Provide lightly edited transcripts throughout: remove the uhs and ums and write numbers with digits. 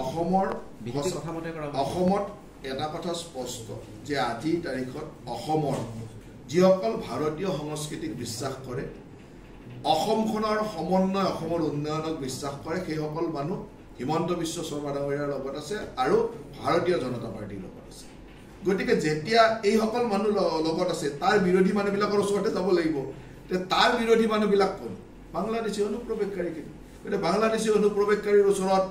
অসমৰ অসমত এটা কথা স্পষ্ট যে আজিৰ তাৰিখত অসমৰ যিসকল ভাৰতীয় সংস্কৃতিক বিশ্বাস কৰে অসমখনৰ সমন্বয় অসমৰ উন্নয়নক বিশ্বাস কৰে সেইসকল মানুহ হিমন্ত বিশ্ব শৰ্মা ডাঙৰীয়াৰ লগত আছে আৰু ভাৰতীয় জনতা পাৰ্টিৰ লগত আছে গতিকে যেতিয়া এই সকল মানুহ লগত আছে তাৰ বিৰোধী মানুহবিলাকৰ ওচৰতে যাব লাগিব তে তাৰ বিৰোধী মানুহবিলাক কোন বাংলাদেশী অনুপ্ৰৱেশকাৰী কিন্তু বাংলাদেশী অনুপ্ৰৱেশকাৰীৰ ওচৰত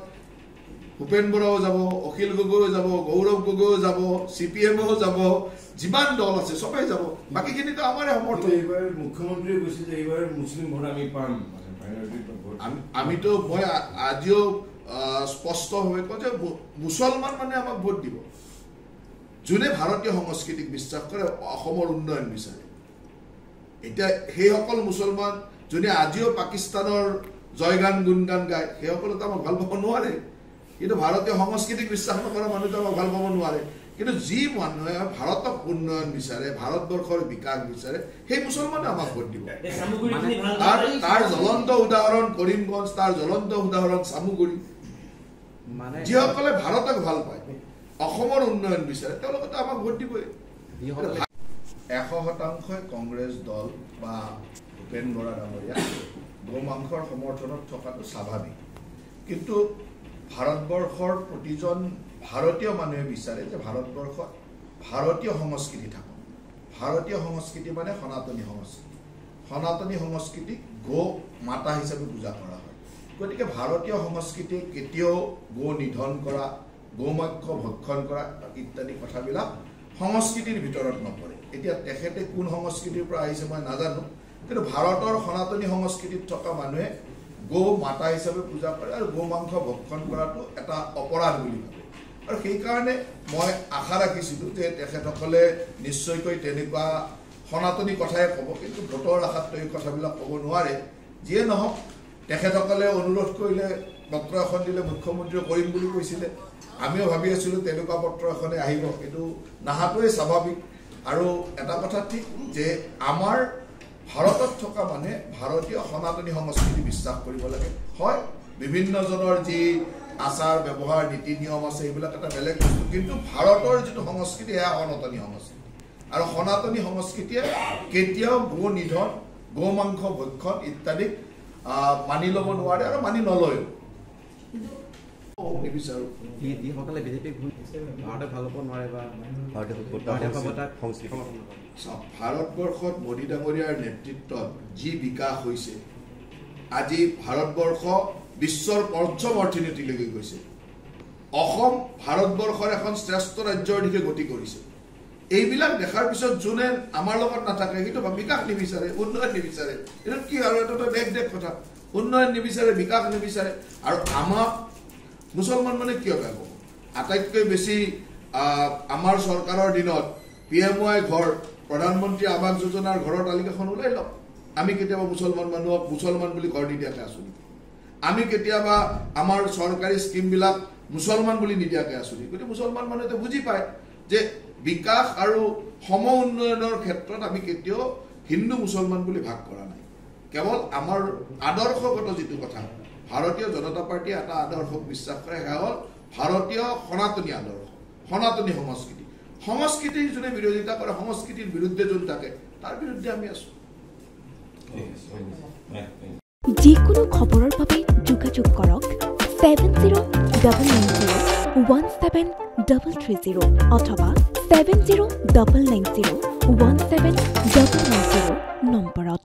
ভূপেন বৰাও যাব অখিল গগৈও যাব গৌৰৱ গগৈও যাব CPMও যাব যিমান দল আছে সবাই যাব বাকিখিনিতো আমাৰে সমৰ্থন এইবাৰ মুখ্যমন্ত্ৰী কৈছে যে এইবাৰ মুছলিম ভোট আমি পাম আমিতো মই আজিও স্পষ্টভাৱে কওঁ যে মুছলমান মানে আমাক ভোট দিব যোনে ভাৰতীয় সংস্কৃতিক বিশ্বাস কৰে অসমৰ উন্নয়ন বিচাৰে এতিয়া সেইসকল মুছলমান যোনে আজিও পাকিস্তানৰ জয়গান গুণগান গায় সেইসকলেতো আমাক ভাল পাব নোৱাৰে কিন্তু ভাৰতীয় সংস্কৃতিক বিশ্বাস নকৰা মানুহটো আমাক ভাল পাব নোৱাৰে কিন্তু যি মানুহে ভাৰতক উন্নয়ন বিচাৰে ভাৰতবৰ্ষৰ বিকাশ বিচাৰে সেই মুছলমানে আমাক ভোট দিব তাৰ জ্বলন্ত উদাহৰণ কৰিমগঞ্জ তাৰ জ্বলন্ত উদাহৰণ চামুগুৰি যিসকলে ভাৰতক ভাল পায় অসমৰ উন্নয়ন বিচাৰে তেওঁলোকেতো আমাক ভোট দিবই 100% কংগ্ৰেছ দল বা ভূপেন বৰা ডাঙৰীয়া গোমাংসৰ সমৰ্থনত থকাটো স্বাভাৱিক কিন্তু ভাৰতবৰ্ষৰ প্ৰতিজন ভাৰতীয় মানুহে বিচাৰে যে ভাৰতবৰ্ষত ভাৰতীয় সংস্কৃতি থাকক ভাৰতীয় সংস্কৃতি মানে সনাতনী সংস্কৃতিক গো মাতা হিচাপে পূজা কৰা হয় গতিকে ভাৰতীয় সংস্কৃতিক কেতিয়াও গো নিধন কৰা গোমাংস ভক্ষণ কৰা ইত্যাদি কথাবিলাক সংস্কৃতিৰ ভিতৰত নপৰে এতিয়া তেখেতে কোন সংস্কৃতিৰ পৰা আহিছে মই নাজানো কিন্তু ভাৰতৰ সনাতনী সংস্কৃতিত থকা মানুহে গো মাতা হিচাপে পূজা কৰে আৰু গোমাংস ভক্ষণ কৰাটো এটা অপৰাধ বুলি ভাবে আৰু সেইকাৰণে মই আশা ৰাখিছিলোঁ যে তেখেতসকলে নিশ্চয়কৈ তেনেকুৱা সনাতনী কথাই ক'ব কিন্তু ভোটৰ আশাততো এই কথাবিলাক ক'ব নোৱাৰে যিয়ে নহওক তেখেতসকলে অনুৰোধ কৰিলে পত্ৰ এখন দিলে মুখ্যমন্ত্ৰীয়ে কৰিম বুলি কৈছিলে আমিও ভাবি আছিলোঁ তেনেকুৱা পত্ৰ এখনে আহিব কিন্তু নাহাটোৱে স্বাভাৱিক আৰু এটা কথা ঠিক যে আমাৰ ভাৰতত থকা মানে ভাৰতীয় সনাতনী সংস্কৃতি বিশ্বাস কৰিব লাগে হয় বিভিন্নজনৰ যি আচাৰ ব্যৱহাৰ নীতি নিয়ম আছে এইবিলাক এটা বেলেগ বস্তু কিন্তু ভাৰতৰ যিটো সংস্কৃতি এয়া সনাতনী সংস্কৃতি আৰু সনাতনী সংস্কৃতিয়ে কেতিয়াও গো নিধন গোমাংস ভক্ষণ ইত্যাদি মানি ল'ব নোৱাৰে আৰু মানি নলয়ও নিবিচাৰো যিসকলে বিজেপিক ভাৰতে ভাল পাব নোৱাৰে বা ভাৰতবৰ্ষত মোদী ডাঙৰীয়াৰ নেতৃত্বত যি বিকাশ হৈছে আজি ভাৰতবৰ্ষ বিশ্বৰ পঞ্চম অৰ্থনীতিলৈকে গৈছে অসম ভাৰতবৰ্ষৰ এখন শ্ৰেষ্ঠ ৰাজ্যৰ দিশে গতি কৰিছে এইবিলাক দেখাৰ পিছত যোনে আমাৰ লগত নাথাকে সেইটো বিকাশ নিবিচাৰে উন্নয়ন নিবিচাৰে এইটো কি আৰু এটা দেশ কথা উন্নয়ন নিবিচাৰে বিকাশ নিবিচাৰে আৰু আমাক মুছলমান মানে কিয় বেয়া পাব আটাইতকৈ বেছি আমাৰ চৰকাৰৰ দিনত PMY ঘৰ প্ৰধানমন্ত্ৰী আৱাস যোজনাৰ ঘৰৰ তালিকাখন ওলাই লওক আমি কেতিয়াবা মুছলমান মানুহক মুছলমান বুলি ঘৰ নিদিয়াকৈ আছোঁ নেকি আমি কেতিয়াবা আমাৰ চৰকাৰী স্কিমবিলাক মুছলমান বুলি নিদিয়াকৈ আছোঁ নেকি গতিকে মুছলমান মানুহে বুজি পায় যে বিকাশ আৰু সম উন্নয়নৰ ক্ষেত্ৰত আমি কেতিয়াও হিন্দু মুছলমান বুলি ভাগ কৰা নাই কেৱল আমাৰ আদৰ্শগত যিটো কথা ভাৰতীয় জনতা পাৰ্টীয়ে এটা আদৰ্শক বিশ্বাস কৰে সেয়া হ'ল ভাৰতীয় সনাতনী আদৰ্শ সনাতনী সংস্কৃতিৰ যোনে বিৰোধিতা কৰে সংস্কৃতিৰ বিৰুদ্ধে যোন থাকে তাৰ বিৰুদ্ধে আমি আছোঁ যিকোনো খবৰৰ বাবে যোগাযোগ কৰক 7099017330 অথবা 709901